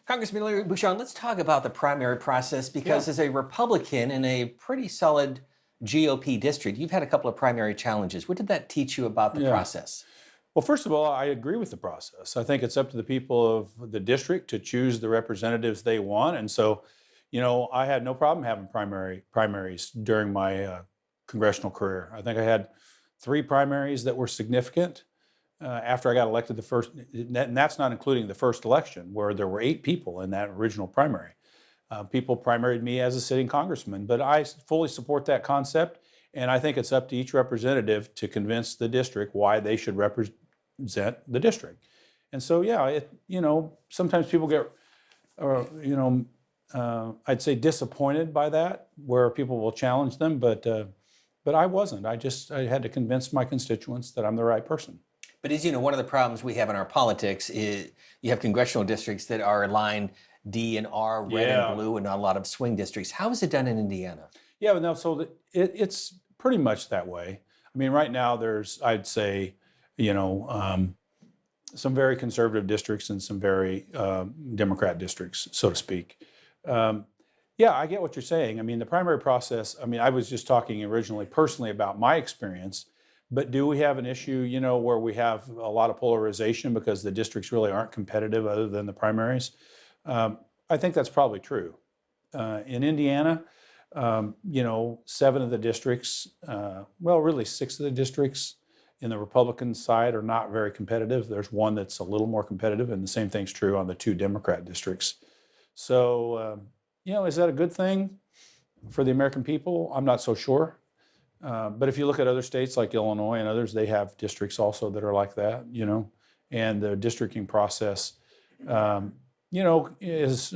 Congressman Larry Bucshon, let's talk about the primary process because Yeah. as a Republican in a pretty solid GOP district, you've had a couple of primary challenges. What did that teach you about the Yeah. process? Well, first of all, I agree with the process. I think it's up to the people of the district to choose the representatives they want. And so, I had no problem having primaries during my congressional career. I think I had three primaries that were significant after I got elected the first, and that's not including the first election where there were 8 people in that original primary. People primaried me as a sitting congressman, but I fully support that concept. And I think it's up to each representative to convince the district why they should represent the district. And so, yeah, sometimes people get, I'd say disappointed by that, where people will challenge them, but I wasn't. I had to convince my constituents that I'm the right person. But as you know, one of the problems we have in our politics is you have congressional districts that are aligned D and R, red and Yeah. blue, and not a lot of swing districts. How is it done in Indiana? Yeah, but no, so it's pretty much that way. I mean, right now there's, I'd say, you know, um, some very conservative districts and some very Democrat districts, so to speak. Um, yeah, I get what you're saying. I mean, the primary process, I mean, I was just talking originally personally about my experience, but do we have an issue, where we have a lot of polarization because the districts really aren't competitive other than the primaries? I think that's probably true. In Indiana, 7 of the districts, well, really 6 of the districts in the Republican side are not very competitive. There's one that's a little more competitive, and the same thing's true on the 2 Democrat districts. So, is that a good thing for the American people? I'm not so sure. But if you look at other states like Illinois and others, they have districts also that are like that, and the districting process, is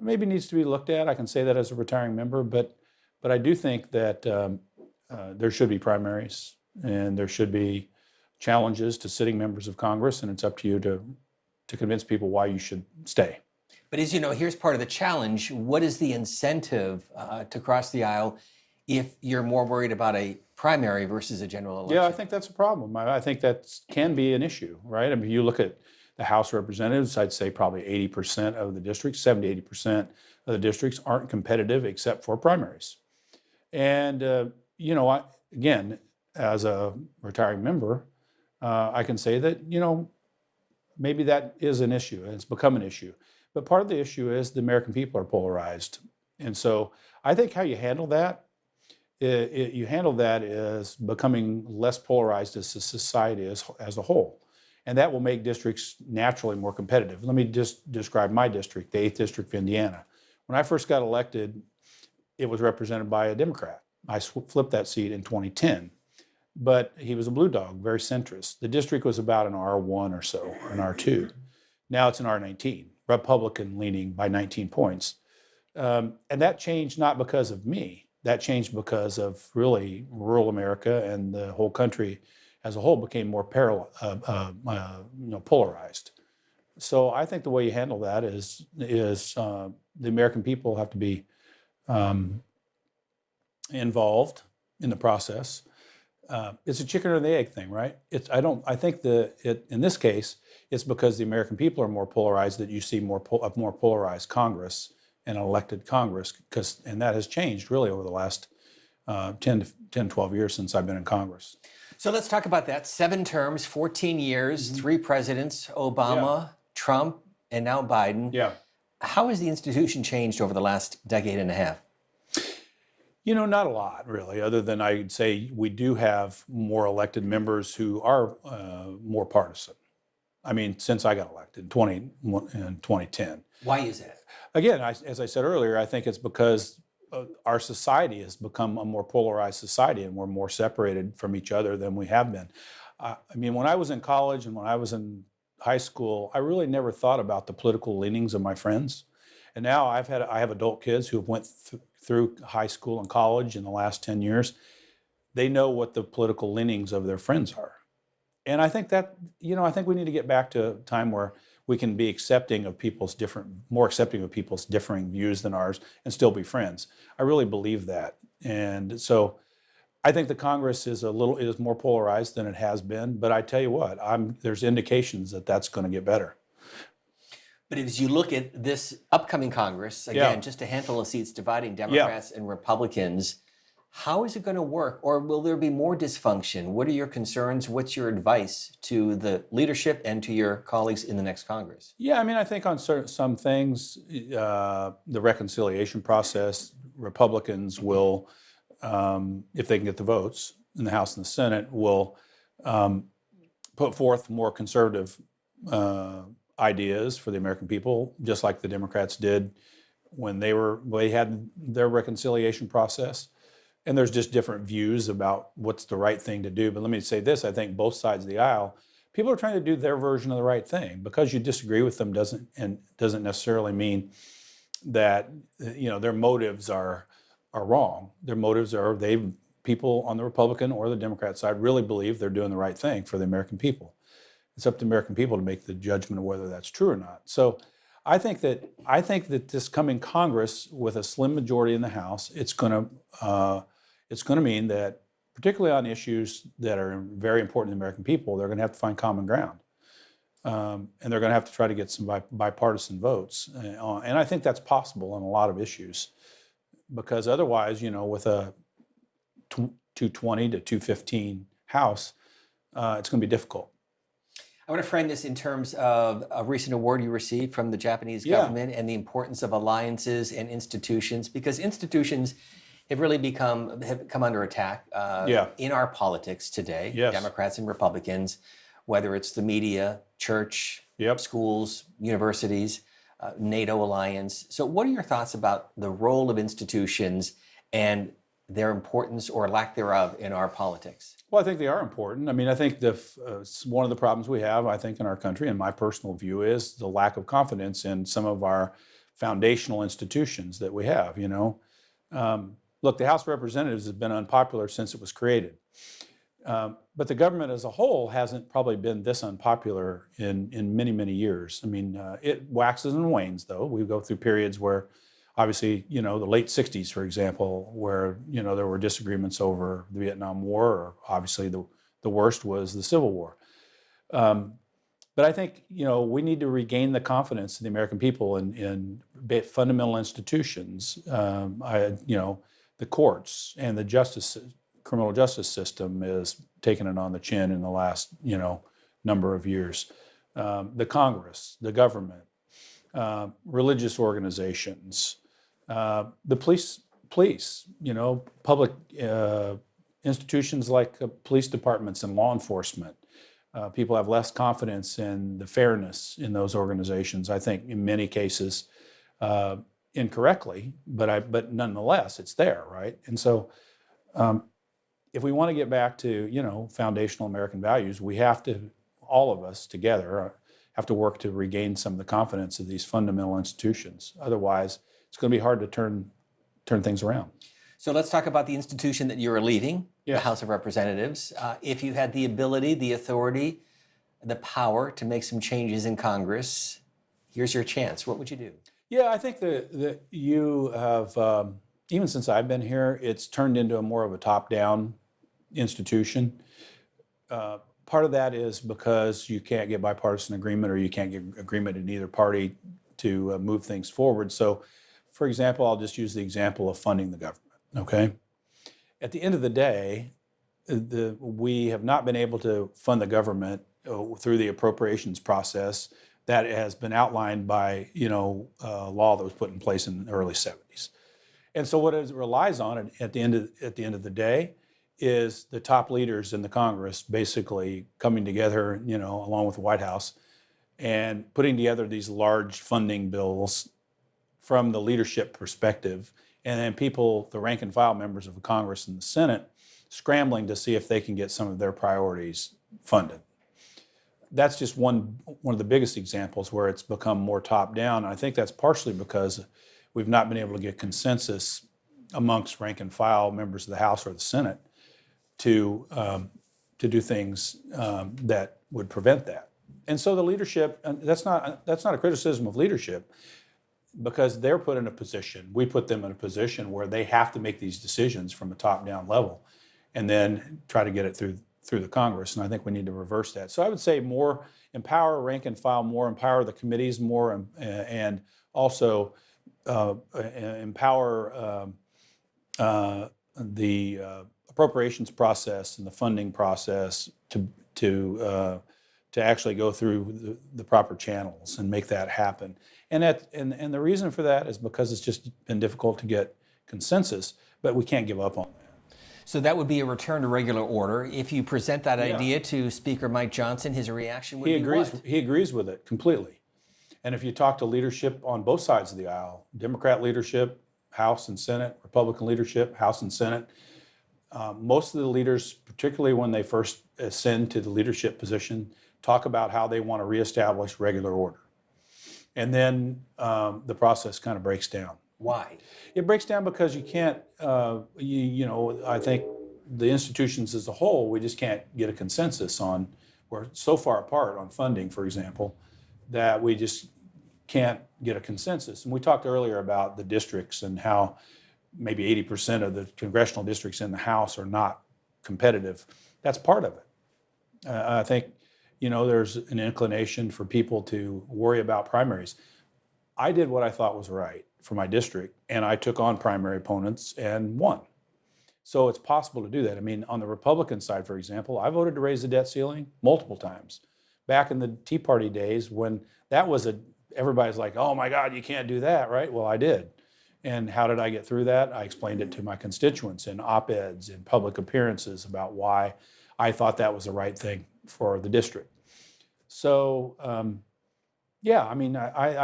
maybe needs to be looked at. I can say that as a retiring member, but I do think that there should be primaries and there should be challenges to sitting members of Congress, and it's up to you to convince people why you should stay. But as you know, here's part of the challenge. What is the incentive to cross the aisle if you're more worried about a primary versus a general election? Yeah, I think that's a problem. I think that can be an issue, right? I mean, you look at the House of Representatives, I'd say probably 80% of the districts, 70-80% of the districts aren't competitive except for primaries. And, again, as a retiring member, I can say that, maybe that is an issue and it's become an issue. But part of the issue is the American people are polarized. And so I think how you handle that, you handle that as becoming less polarized as a society as a whole. And that will make districts naturally more competitive. Let me just describe my district, the 8th District of Indiana. When I first got elected, it was represented by a Democrat. I flipped that seat in 2010, but he was a blue dog, very centrist. The district was about an R1 or so, or an R2. Now it's an R19, Republican leaning by 19 points. And that changed not because of me. That changed because of really rural America, and the whole country as a whole became more polarized. So I think the way you handle that is the American people have to be involved in the process. It's a chicken or the egg thing, right? I think in this case, it's because the American people are more polarized that you see a more polarized Congress and an elected Congress, and that has changed really over the last 10, 12 years since I've been in Congress. So let's talk about that. 7 terms, 14 years, 3 presidents, Obama, Trump, and now Biden. Yeah. How has the institution changed over the last decade and a half? Not a lot really, other than I'd say we do have more elected members who are more partisan. I mean, since I got elected in 2010. Why is that? Again, as I said earlier, I think it's because our society has become a more polarized society, and we're more separated from each other than we have been. I mean, when I was in college and when I was in high school, I really never thought about the political leanings of my friends. And now I have adult kids who have went through high school and college in the last 10 years. They know what the political leanings of their friends are. And I think that, I think we need to get back to a time where we can be more accepting of people's differing views than ours and still be friends. I really believe that. And so I think the Congress is more polarized than it has been, but I tell you what, there's indications that that's going to get better. But as you look at this upcoming Congress, Yeah. again, just a handful of seats dividing Yeah. Democrats and Republicans, how is it going to work? Or will there be more dysfunction? What are your concerns? What's your advice to the leadership and to your colleagues in the next Congress? Yeah, I mean, I think on some things, the reconciliation process, Republicans will, if they can get the votes in the House and the Senate, will put forth more conservative ideas for the American people, just like the Democrats did when they had their reconciliation process. And there's just different views about what's the right thing to do. But let me say this, I think both sides of the aisle, people are trying to do their version of the right thing. Because you disagree with them doesn't necessarily mean that their motives are wrong. Their motives are people on the Republican or the Democrat side really believe they're doing the right thing for the American people. It's up to the American people to make the judgment of whether that's true or not. So I think that this coming Congress, with a slim majority in the House, it's going to mean that, particularly on issues that are very important to the American people, they're going to have to find common ground, and they're going to have to try to get some bipartisan votes. And I think that's possible on a lot of issues, because otherwise, with a 220 to 215 House, it's going to be difficult. I want to frame this in terms of a recent award you received from the Japanese government and the importance of alliances and institutions, because institutions have really come under attack in our politics today, Democrats and Republicans, whether it's the media, church, schools, universities, NATO alliance. So what are your thoughts about the role of institutions and their importance or lack thereof in our politics? Well, I think they are important. I mean, I think one of the problems we have, I think, in our country, and my personal view, is the lack of confidence in some of our foundational institutions that we have. Look, the House of Representatives has been unpopular since it was created. But the government as a whole hasn't probably been this unpopular in many, many years. I mean, it waxes and wanes, though. We go through periods where, obviously, the late 60s, for example, where, there were disagreements over the Vietnam War, or obviously the worst was the Civil War. But I think, we need to regain the confidence of the American people in fundamental institutions, the courts and the criminal justice system is taking it on the chin in the last, number of years. The Congress, the government, religious organizations, the police, public institutions like police departments and law enforcement. People have less confidence in the fairness in those organizations, I think, in many cases, incorrectly, but nonetheless, it's there, right? And so if we want to get back to, foundational American values, we have to, all of us together, have to work to regain some of the confidence of these fundamental institutions. Otherwise, it's going to be hard to turn things around. So let's talk about the institution that you are leading, the House of Representatives. If you had the ability, the authority, the power to make some changes in Congress, here's your chance. What would you do? Yeah, I think that you have, even since I've been here, it's turned into a more of a top-down institution. Part of that is because you can't get bipartisan agreement, or you can't get agreement in either party to move things forward. So, for example, I'll just use the example of funding the government, okay? At the end of the day, we have not been able to fund the government through the appropriations process that has been outlined by, a law that was put in place in the early 70s. And so what it relies on at the end of the day is the top leaders in the Congress basically coming together, along with the White House, and putting together these large funding bills from the leadership perspective, and then people, the rank and file members of the Congress and the Senate, scrambling to see if they can get some of their priorities funded. That's just one of the biggest examples where it's become more top-down. I think that's partially because we've not been able to get consensus amongst rank and file members of the House or the Senate to do things that would prevent that. And so the leadership, and that's not a criticism of leadership, because they're put in a position, we put them in a position where they have to make these decisions from a top-down level, and then try to get it through through the Congress, and I think we need to reverse that. So I would say more empower rank and file, more empower the committees, more and also empower the appropriations process and the funding process to actually go through the proper channels and make that happen. And the reason for that is because it's just been difficult to get consensus, but we can't give up on that. So that would be a return to regular order. If you present that idea to Speaker Mike Johnson, his reaction would be what? He agrees with it completely. And if you talk to leadership on both sides of the aisle, Democrat leadership, House and Senate, Republican leadership, House and Senate, most of the leaders, particularly when they first ascend to the leadership position, talk about how they want to reestablish regular order. And then the process kind of breaks down. Why? It breaks down because you can't, I think the institutions as a whole, we just can't get a consensus on, we're so far apart on funding, for example, that we just can't get a consensus. And we talked earlier about the districts and how maybe 80% of the congressional districts in the House are not competitive. That's part of it. I think, there's an inclination for people to worry about primaries. I did what I thought was right for my district, and I took on primary opponents and won. So it's possible to do that. I mean, on the Republican side, for example, I voted to raise the debt ceiling multiple times. Back in the Tea Party days when that was everybody's like, oh my God, you can't do that, right? Well, I did. And how did I get through that? I explained it to my constituents in op-eds, in public appearances about why I thought that was the right thing for the district. So, I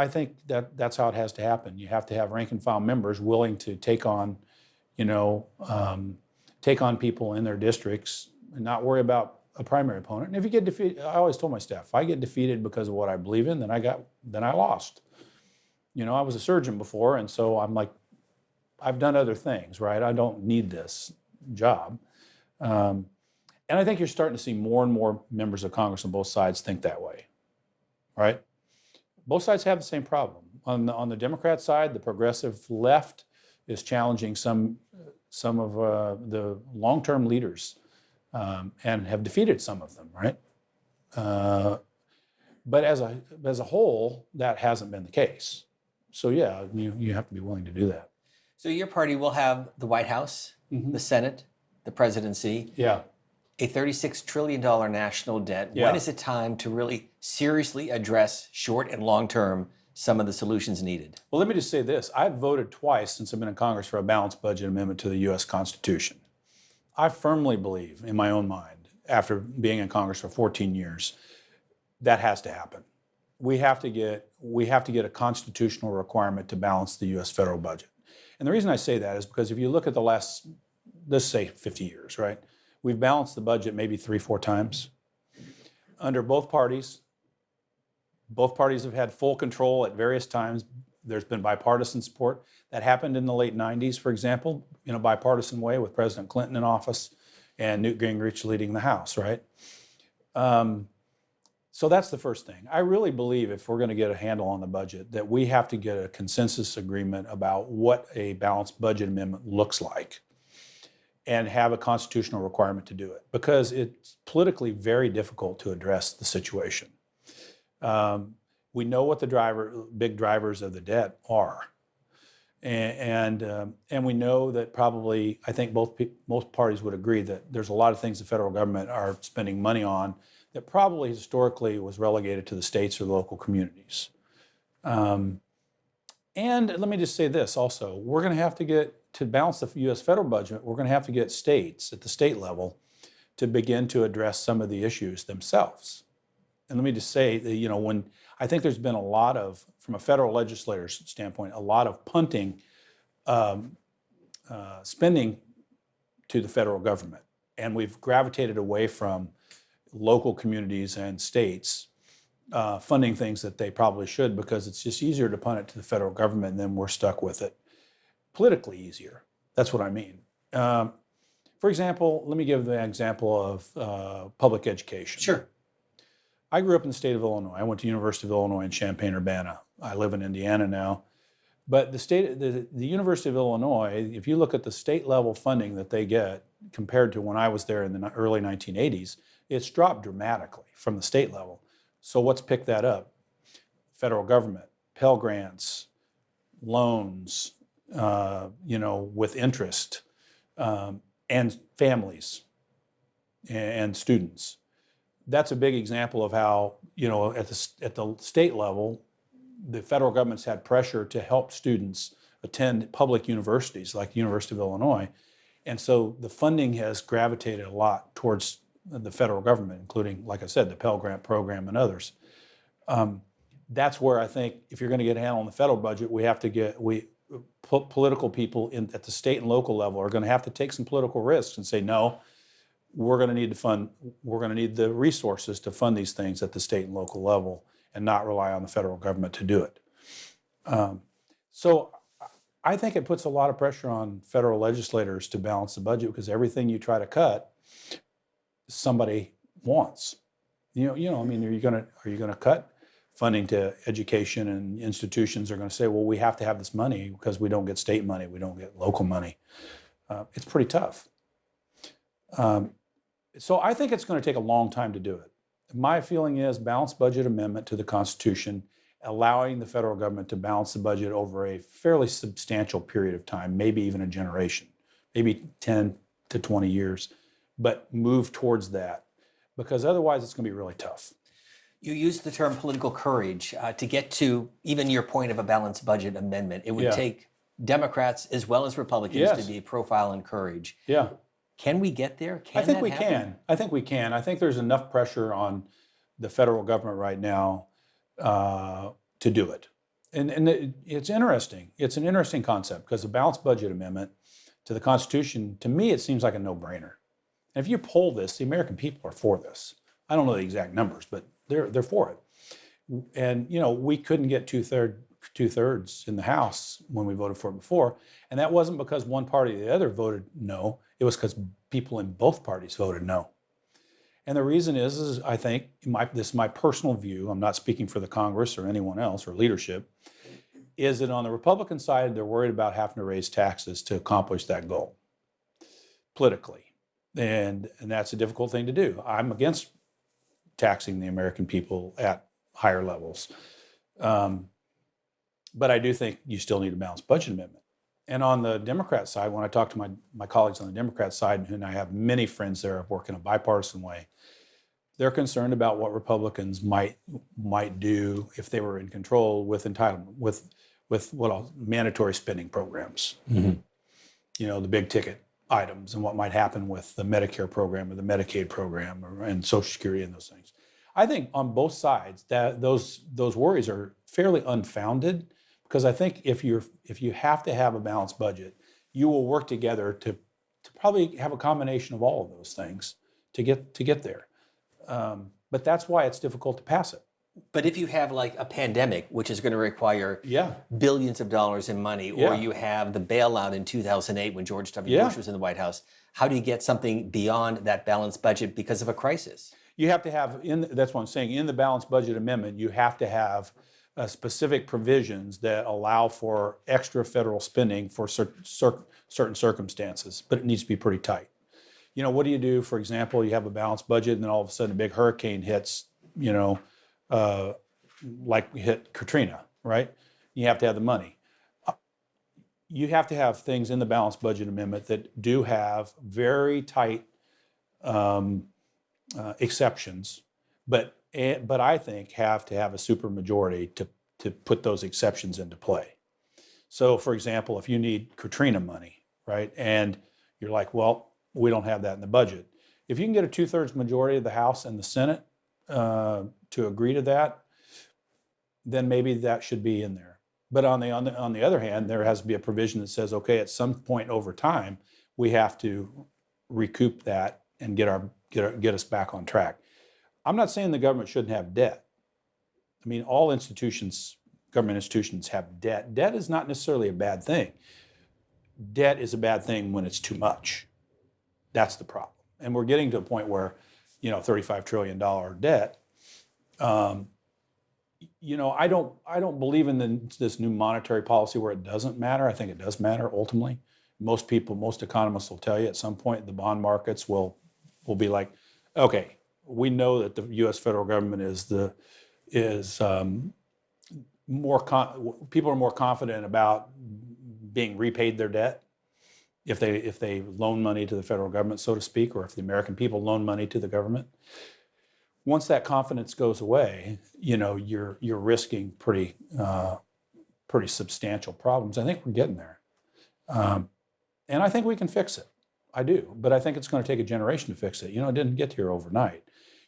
think that's how it has to happen. You have to have rank and file members willing to take on people in their districts and not worry about a primary opponent. And if you get defeated, I always told my staff, if I get defeated because of what I believe in, then I lost. I was a surgeon before, and so I'm like, I've done other things, right? I don't need this job. And I think you're starting to see more and more members of Congress on both sides think that way, right? Both sides have the same problem. On the Democrat side, the progressive left is challenging some of the long-term leaders and have defeated some of them, right? But as a whole, that hasn't been the case. So yeah, you have to be willing to do that. So your party will have the White House, the Senate, the presidency. Yeah. A $36 trillion national debt. Yeah. When is it time to really seriously address short and long term some of the solutions needed? Well, let me just say this. I've voted twice since I've been in Congress for a balanced budget amendment to the U.S. Constitution. I firmly believe in my own mind, after being in Congress for 14 years, that has to happen. We have to get a constitutional requirement to balance the U.S. federal budget. And the reason I say that is because if you look at the last, let's say 50 years, right? We've balanced the budget maybe 3-4 times. Under both parties have had full control at various times. There's been bipartisan support. That happened in the late 90s, for example, in a bipartisan way with President Clinton in office and Newt Gingrich leading the House, right? So that's the first thing. I really believe if we're going to get a handle on the budget, that we have to get a consensus agreement about what a balanced budget amendment looks like and have a constitutional requirement to do it, because it's politically very difficult to address the situation. We know what the big drivers of the debt are. And we know that probably, I think most parties would agree that there's a lot of things the federal government are spending money on that probably historically was relegated to the states or the local communities. And let me just say this also, we're going to have to to balance the U.S. federal budget, we're going to have to get states at the state level to begin to address some of the issues themselves. And let me just say that, when I think there's been a lot of, from a federal legislator's standpoint, a lot of punting spending to the federal government. And we've gravitated away from local communities and states funding things that they probably should, because it's just easier to punt it to the federal government and then we're stuck with it. Politically easier. That's what I mean. For example, let me give the example of public education. Sure. I grew up in the state of Illinois. I went to University of Illinois in Champaign-Urbana. I live in Indiana now. But the University of Illinois, if you look at the state level funding that they get, compared to when I was there in the early 1980s, it's dropped dramatically from the state level. So what's picked that up? Federal government, Pell Grants, loans, with interest, and families and students. That's a big example of how, at the state level, the federal government's had pressure to help students attend public universities like the University of Illinois. And so the funding has gravitated a lot towards the federal government, including, like I said, the Pell Grant program and others. That's where I think if you're going to get a handle on the federal budget, political people at the state and local level are going to have to take some political risks and say, no, we're going to need the resources to fund these things at the state and local level and not rely on the federal government to do it. So I think it puts a lot of pressure on federal legislators to balance the budget, because everything you try to cut, somebody wants. Are you going to cut funding to education, and institutions are going to say, well, we have to have this money because we don't get state money, we don't get local money. It's pretty tough. So I think it's going to take a long time to do it. My feeling is balanced budget amendment to the Constitution, allowing the federal government to balance the budget over a fairly substantial period of time, maybe even a generation, maybe 10 to 20 years, but move towards that, because otherwise it's going to be really tough. You used the term political courage to get to even your point of a balanced budget amendment. It would take Democrats as well as Republicans to be profile and courage. Yeah. Can we get there? I think we can. I think there's enough pressure on the federal government right now to do it. And it's interesting. It's an interesting concept, because the balanced budget amendment to the Constitution, to me, it seems like a no-brainer. And if you poll this, the American people are for this. I don't know the exact numbers, but they're for it. And we couldn't get two-thirds in the House when we voted for it before, and that wasn't because one party or the other voted no. It was because people in both parties voted no. And the reason is I think, this is my personal view, I'm not speaking for the Congress or anyone else or leadership, is that on the Republican side, they're worried about having to raise taxes to accomplish that goal politically. And that's a difficult thing to do. I'm against taxing the American people at higher levels. But I do think you still need a balanced budget amendment. And on the Democrat side, when I talk to my colleagues on the Democrat side, and I have many friends there who work in a bipartisan way, they're concerned about what Republicans might do if they were in control with entitlement, with mandatory spending programs. Mm-hmm. The big ticket items, and what might happen with the Medicare program or the Medicaid program and Social Security and those things. I think on both sides that those worries are fairly unfounded, because I think if you have to have a balanced budget, you will work together to probably have a combination of all of those things to get there. But that's why it's difficult to pass it. But if you have like a pandemic, which is going to require billions of dollars in money, or you have the bailout in 2008 when George W. Bush was in the White House, how do you get something beyond that balanced budget because of a crisis? You have to have, that's what I'm saying, in the balanced budget amendment, you have to have specific provisions that allow for extra federal spending for certain circumstances, but it needs to be pretty tight. What do you do, for example, you have a balanced budget and then all of a sudden a big hurricane hits, like we hit Katrina, right? You have to have the money. You have to have things in the balanced budget amendment that do have very tight exceptions, but I think have to have a supermajority to put those exceptions into play. So, for example, if you need Katrina money, right, and you're like, well, we don't have that in the budget. If you can get a 2/3 majority of the House and the Senate to agree to that, then maybe that should be in there. But on the other hand, there has to be a provision that says, okay, at some point over time, we have to recoup that and get us back on track. I'm not saying the government shouldn't have debt. I mean, all government institutions have debt. Debt is not necessarily a bad thing. Debt is a bad thing when it's too much. That's the problem. And we're getting to a point where, $35 trillion debt. I don't believe in this new monetary policy where it doesn't matter. I think it does matter ultimately. Most economists will tell you at some point the bond markets will be like, okay, we know that the U.S. federal government people are more confident about being repaid their debt if they loan money to the federal government, so to speak, or if the American people loan money to the government. Once that confidence goes away, you're risking pretty substantial problems. I think we're getting there, and I think we can fix it. I do, but I think it's going to take a generation to fix it. It didn't get here overnight.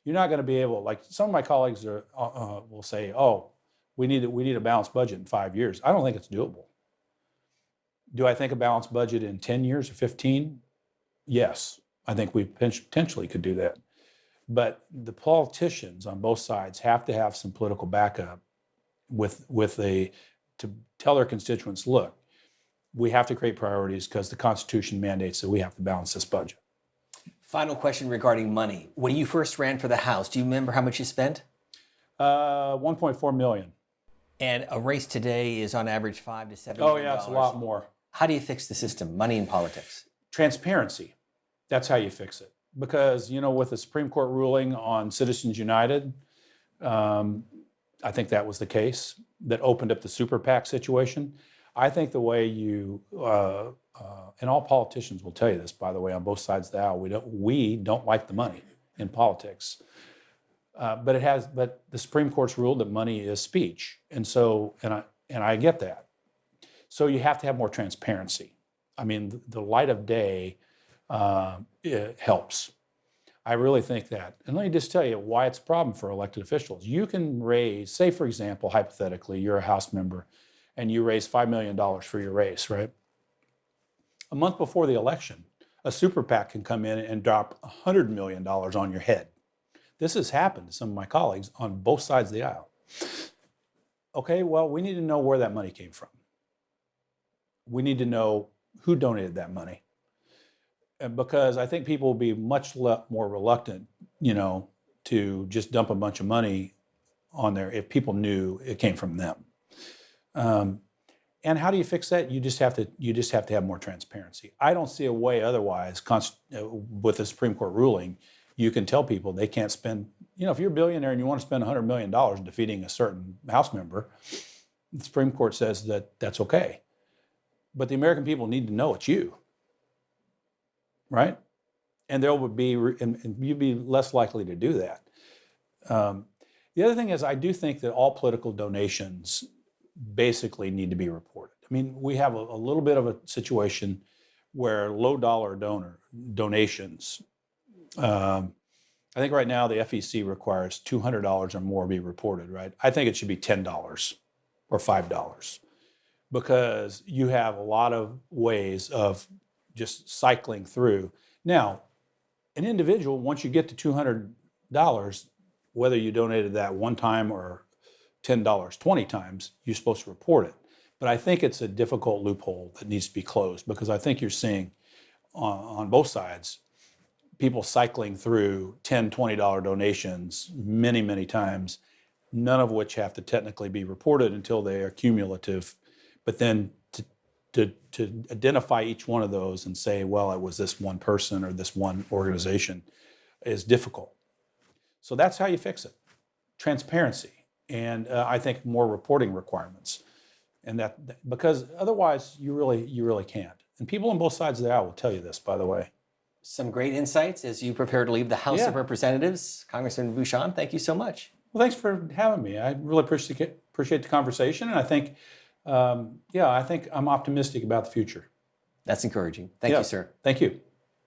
You're not going to be able, like some of my colleagues will say, "Oh, we need a balanced budget in 5 years." I don't think it's doable. Do I think a balanced budget in 10 years or 15? Yes, I think we potentially could do that. But the politicians on both sides have to have some political backup to tell their constituents, look, we have to create priorities because the Constitution mandates that we have to balance this budget. Final question regarding money. When you first ran for the House, do you remember how much you spent? $1.4 million. And a race today is on average $5 to $7 Oh million. yeah, it's a lot more. How do you fix the system, money in politics? Transparency. That's how you fix it. Because, with the Supreme Court ruling on Citizens United, I think that was the case that opened up the super PAC situation. I think the way and all politicians will tell you this, by the way, on both sides of the aisle, we don't like the money in politics. But the Supreme Court's ruled that money is speech. And so, and I get that. So you have to have more transparency. I mean, the light of day it helps. I really think that. And let me just tell you why it's a problem for elected officials. You can raise, say for example, hypothetically, you're a House member and you raise $5 million for your race, right? A month before the election, a super PAC can come in and drop $100 million on your head. This has happened to some of my colleagues on both sides of the aisle. Okay, well, we need to know where that money came from. We need to know who donated that money. Because I think people will be much more reluctant, to just dump a bunch of money on there if people knew it came from them. And how do you fix that? You just have to have more transparency. I don't see a way otherwise. With the Supreme Court ruling, you can tell people they can't spend. If you're a billionaire and you want to spend $100 million defeating a certain House member, the Supreme Court says that that's okay. But the American people need to know it's you. Right? And and you'd be less likely to do that. The other thing is, I do think that all political donations basically need to be reported. I mean, we have a little bit of a situation where low dollar donations, I think right now the FEC requires $200 or more be reported, right? I think it should be $10 or $5 because you have a lot of ways of just cycling through. Now, an individual, once you get to $200, whether you donated that one time or $10, 20 times, you're supposed to report it. But I think it's a difficult loophole that needs to be closed because I think you're seeing on both sides people cycling through $10, $20 donations many, many times, none of which have to technically be reported until they are cumulative. But then to identify each one of those and say, well, it was this one person or this one organization is difficult. So that's how you fix it. Transparency. And I think more reporting requirements. And that because otherwise you really can't. And people on both sides of the aisle will tell you this, by the way. Some great insights as you prepare to leave the House of Representatives. Congressman Bucshon, thank you so much. Well, thanks for having me. I really appreciate the conversation. And I think, I think I'm optimistic about the future. That's encouraging. Thank you, sir. Thank you.